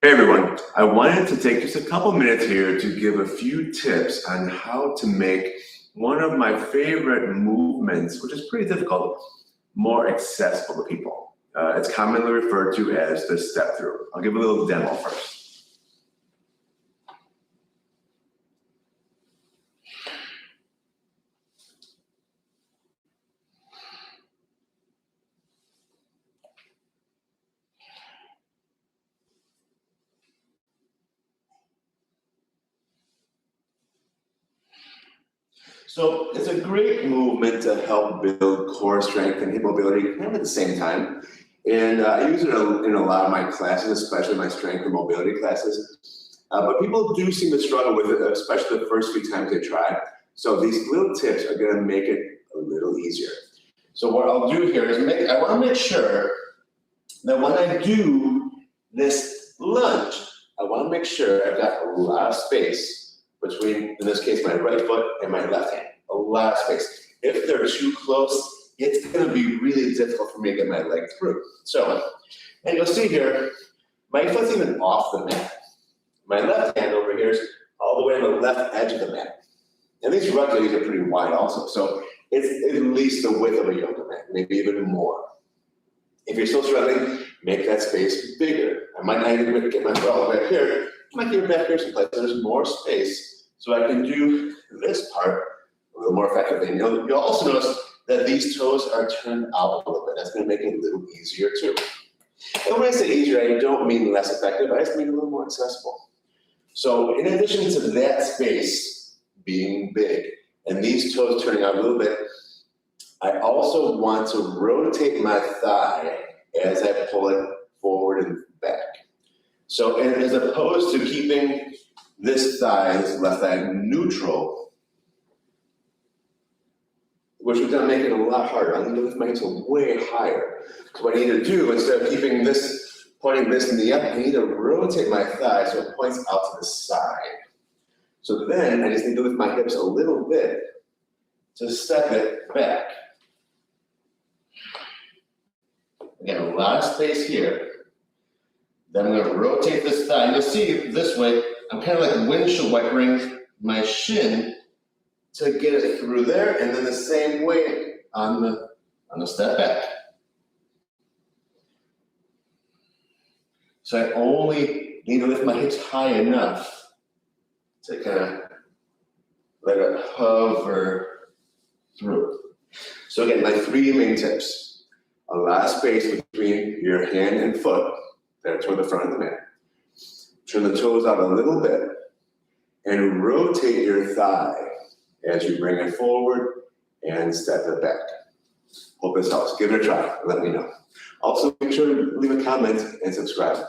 Hey everyone, I wanted to take just a couple minutes here to give a few tips on how to make one of my favorite movements, which is pretty difficult, more accessible to people. It's commonly referred to as the step through. I'll give a little demo first. So it's a great movement to help build core strength and hip mobility kind of at the same time. And I use it in a lot of my classes, especially my strength and mobility classes. But people do seem to struggle with it, especially the first few times they try. So these little tips are going to make it a little easier. So what I'll do here is I want to make sure that when I do this lunge, I want to make sure I've got a lot of space between, in this case, my right foot and my left hand. A lot of space. If they're too close, it's going to be really difficult for me to get my leg through. So, and you'll see here, my foot's even off the mat. My left hand over here is all the way on the left edge of the mat. And these rugs are pretty wide also, so it's at least the width of a yoga mat, maybe even more. If you're still struggling, make that space bigger. I might not even get my ball back here. I might get it back here someplace. There's more space, so I can do this part a little more effectively. And you'll also notice that these toes are turned out a little bit. That's going to make it a little easier too. And when I say easier, I don't mean less effective. I just mean a little more accessible. So in addition to that space being big and these toes turning out a little bit, I also want to rotate my thigh as I pull it forward and back. So as opposed to keeping this thigh, this left thigh, neutral, which is going to make it a lot harder. I need to lift my hips way higher. So what I need to do, instead of keeping this, pointing this in the up, I need to rotate my thigh so it points out to the side. So then I just need to lift my hips a little bit to step it back. Again, a lot of space here. Then I'm going to rotate this thigh. And you'll see this way, I'm kind of like windshield wipering my shin to get it through there, and then the same way on the step back. So I only need to lift my hips high enough to kind of let it hover through. So again, my three main tips. A lot of space between your hand and foot that are toward the front of the mat. Turn the toes out a little bit and rotate your thigh as you bring it forward and step it back. Hope this helps. Give it a try. Let me know. Also, make sure to leave a comment and subscribe.